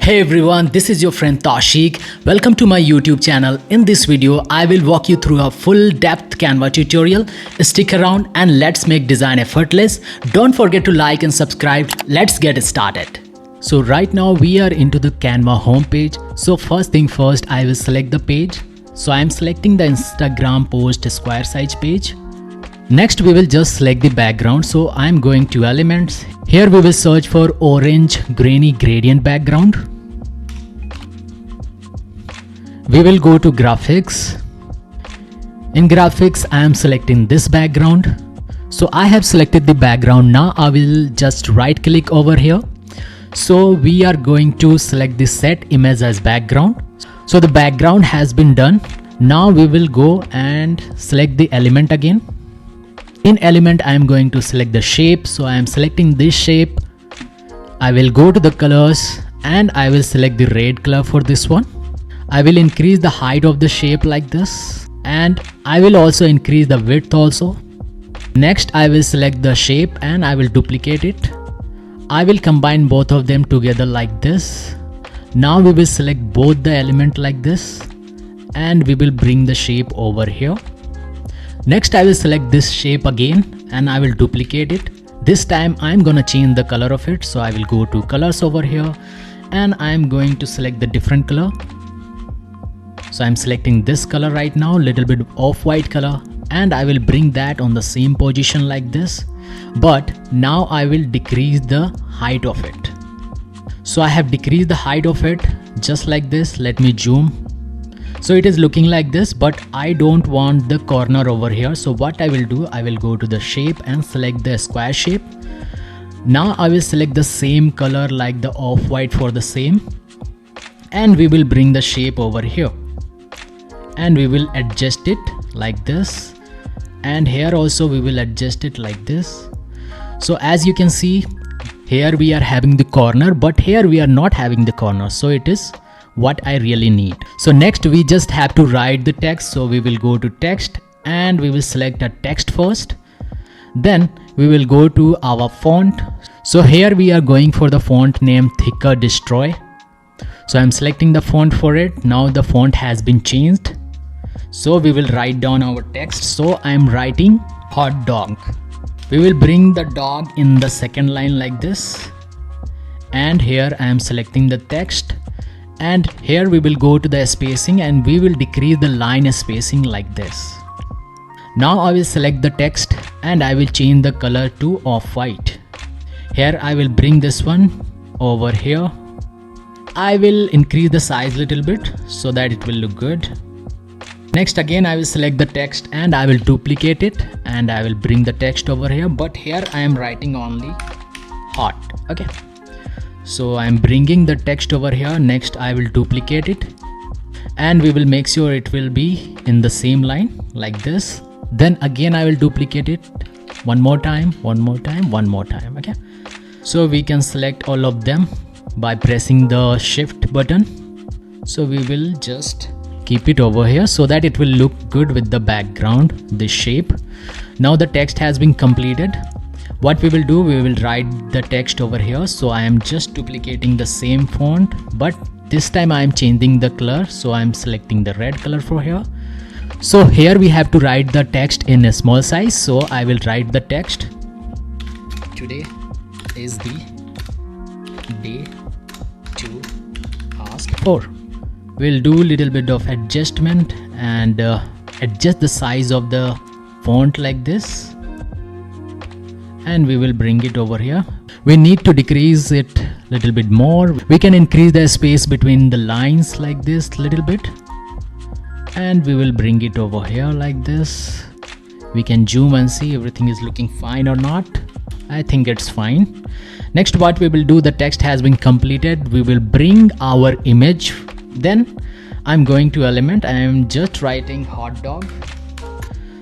Hey everyone, this is your friend Tashik. Welcome to my YouTube channel. In this video, I will walk you through a full depth Canva tutorial. Stick around and let's make design effortless. Don't forget to like and subscribe. Let's get started. So right now we are into the Canva homepage. So first thing first, I will select the page. So I am selecting the Instagram post square size page. Next we will just select the background. So I am going to elements. Here we will search for orange grainy gradient background. We will go to graphics. In graphics I am selecting this background. So I have selected the background. Now I will just right click over here. So we are going to select the set image as background. So the background has been done. Now we will go and select the element again. In element I am going to select the shape. So I am selecting this shape. I will go to the colors and I will select the red color for this one. I will increase the height of the shape like this, and I will also increase the width also. Next I will select the shape and I will duplicate it. I will combine both of them together like this. Now we will select both the element like this and we will bring the shape over here. Next I will select this shape again and I will duplicate it. This time I am gonna change the color of it. So I will go to colors over here and I am going to select the different color. So I'm selecting this color right now, little bit off-white color, and I will bring that on the same position like this. But now I will decrease the height of it. So I have decreased the height of it just like this. Let me zoom. So it is looking like this, but I don't want the corner over here. So what I will do, I will go to the shape and select the square shape. Now I will select the same color like the off-white for the same, and we will bring the shape over here. And we will adjust it like this, and here also we will adjust it like this. So as you can see, here we are having the corner, but here we are not having the corner. So it is what I really need. So next we just have to write the text. So we will go to text and we will select a text first. Then we will go to our font. So here we are going for the font name Thicker Destroy. So I'm selecting the font for it. Now the font has been changed. So we will write down our text. So I'm writing hot dog. We will bring the dog in the second line like this. And here I am selecting the text. And here we will go to the spacing and we will decrease the line spacing like this. Now I will select the text and I will change the color to off-white. Here I will bring this one over here. I will increase the size little bit so that it will look good. Next again I will select the text and I will duplicate it and I will bring the text over here, but here I am writing only hot. Okay, so I am bringing the text over here. Next I will duplicate it and we will make sure it will be in the same line like this. Then again I will duplicate it one more time. Okay, so we can select all of them by pressing the shift button. So we will just keep it over here so that it will look good with the background, the shape. Now the text has been completed. What we will do, we will write the text over here. So I am just duplicating the same font, but this time I am changing the color. So I am selecting the red color for here. So here we have to write the text in a small size. So I will write the text. Today is the day to ask for. We'll do a little bit of adjustment and adjust the size of the font like this, and we will bring it over here. We need to decrease it a little bit more. We can increase the space between the lines like this little bit, and we will bring it over here like this. We can zoom and see everything is looking fine or not. I think it's fine. Next what we will do, the text has been completed. We will bring our image. Then I'm going to element. I am just writing hot dog.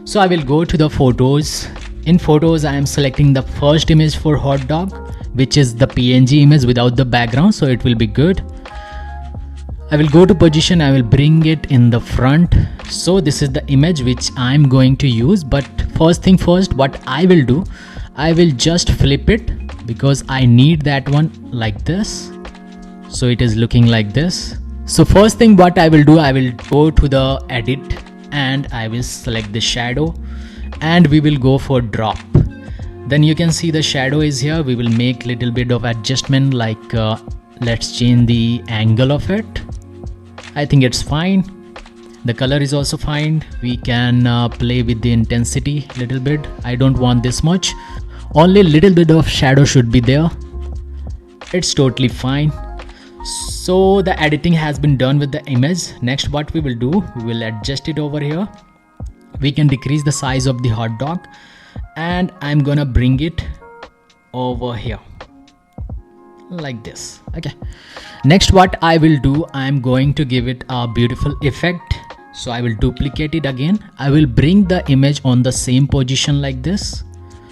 So I will go to the photos. In photos I am selecting the first image for hot dog, which is the PNG image without the background, so it will be good. I will go to position. I will bring it in the front. So this is the image which I'm going to use. But first thing first, what I will do, I will just flip it because I need that one like this. So it is looking like this. So first thing what I will do, I will go to the edit and I will select the shadow and we will go for drop. Then you can see the shadow is here. We will make little bit of adjustment, like let's change the angle of it. I think it's fine. The color is also fine. We can play with the intensity little bit. I don't want this much. Only little bit of shadow should be there. It's totally fine. So the editing has been done with the image. Next what we will do, we will adjust it over here. We can decrease the size of the hot dog and I'm gonna bring it over here like this. Okay, next what I will do, I'm going to give it a beautiful effect. So I will duplicate it again. I will bring the image on the same position like this.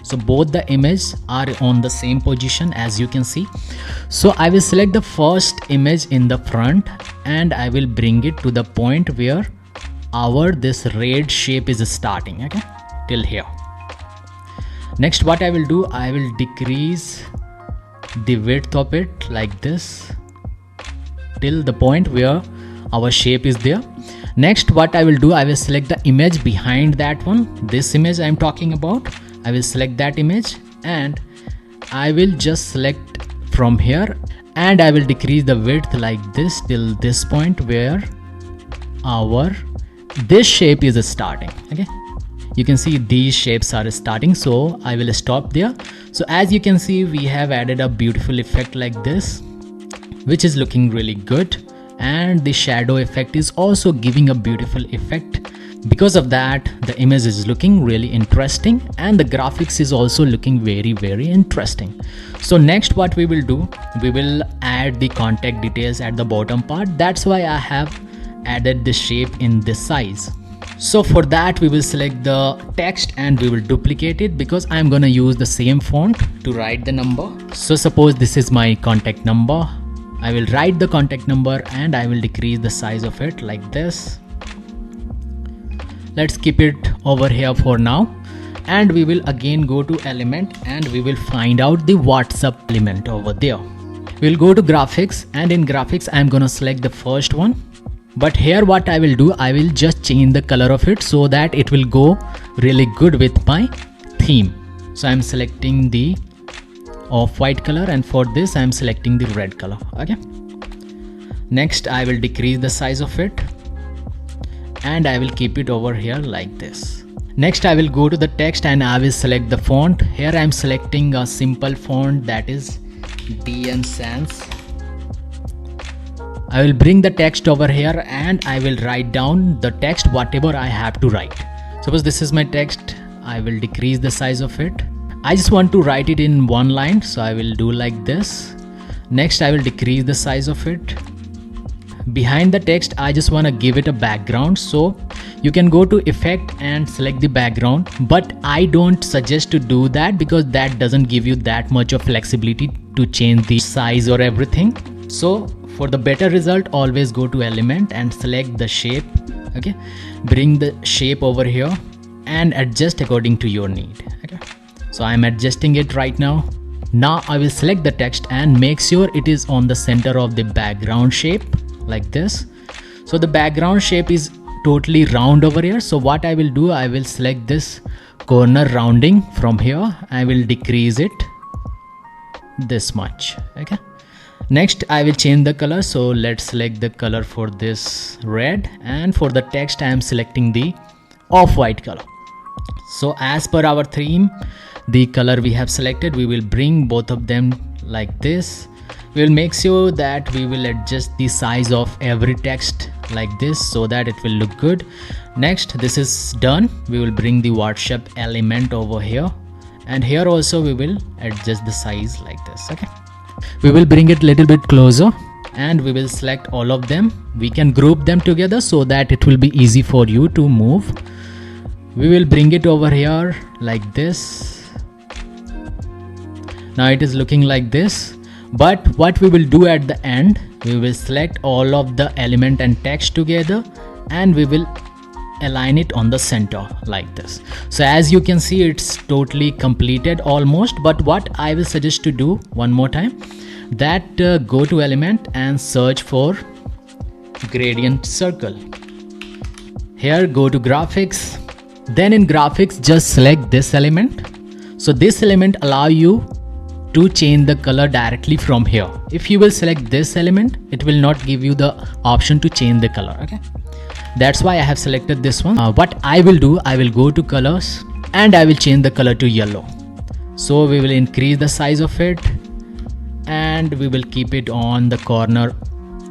So both the images are on the same position, as you can see. So I will select the first image in the front and I will bring it to the point where this red shape is starting, okay, till here. Next what I will do, I will decrease the width of it like this till the point where our shape is there. Next what I will do, I will select the image behind that one, this image I am talking about. I will select that image and I will just select from here and I will decrease the width like this till this point where this shape is starting. Okay, you can see these shapes are starting, so I will stop there. So as you can see, we have added a beautiful effect like this, which is looking really good, and the shadow effect is also giving a beautiful effect. Because of that, the image is looking really interesting and the graphics is also looking very interesting. So next what we will do, we will add the contact details at the bottom part. That's why I have added the shape in this size. So for that we will select the text and we will duplicate it, because I'm gonna use the same font to write the number. So suppose this is my contact number. I will write the contact number and I will decrease the size of it like this. Let's keep it over here for now, and we will again go to element and we will find out the WhatsApp element over there. We'll go to graphics, and in graphics I'm gonna select the first one. But here what I will do, I will just change the color of it so that it will go really good with my theme. So I'm selecting the off-white color, and for this I'm selecting the red color. Okay, next I will decrease the size of it and I will keep it over here like this. Next I will go to the text and I will select the font. Here I am selecting a simple font, that is DM Sans. I will bring the text over here and I will write down the text whatever I have to write. Suppose this is my text, I will decrease the size of it. I just want to write it in one line, so I will do like this. Next I will decrease the size of it. Behind the text I just want to give it a background, so you can go to effect and select the background, but I don't suggest to do that because that doesn't give you that much of flexibility to change the size or everything. So for the better result, always go to element and select the shape. Okay, bring the shape over here and adjust according to your need. Okay, so I'm adjusting it right now. Now I will select the text and make sure it is on the center of the background shape like this. So the background shape is totally round over here. So what I will do, I will select this corner rounding from here. I will decrease it this much. Okay, next I will change the color. So let's select the color for this red, and for the text I am selecting the off-white color. So as per our theme, the color we have selected, we will bring both of them like this. We will make sure that we will adjust the size of every text like this so that it will look good. Next, this is done. We will bring the WhatsApp element over here, and here also we will adjust the size like this. Okay, we will bring it a little bit closer and we will select all of them. We can group them together so that it will be easy for you to move. We will bring it over here like this. Now it is looking like this. But what we will do at the end, we will select all of the element and text together and we will align it on the center like this. So as you can see, it's totally completed almost. But what I will suggest to do one more time, that go to element and search for gradient circle. Here go to graphics, then in graphics just select this element. So this element allow you to change the color directly from here. If you will select this element, it will not give you the option to change the color. Okay, that's why I have selected this one. What I will do, I will go to colors and I will change the color to yellow. So we will increase the size of it and we will keep it on the corner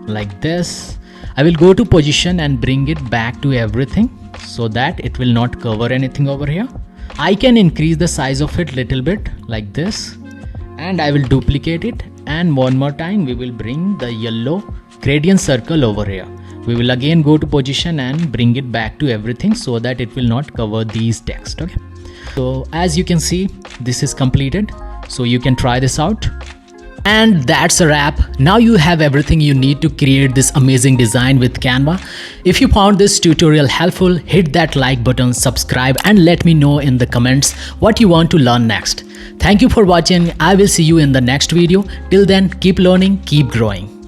like this. I will go to position and bring it back to everything so that it will not cover anything over here. I can increase the size of it little bit like this, and I will duplicate it, and one more time we will bring the yellow gradient circle over here. We will again go to position and bring it back to everything so that it will not cover these text. Okay, so as you can see, this is completed, so you can try this out. And that's a wrap. Now you have everything you need to create this amazing design with Canva. If you found this tutorial helpful, hit that like button, subscribe, and let me know in the comments what you want to learn next. Thank you for watching. I will see you in the next video. Till then, keep learning, keep growing.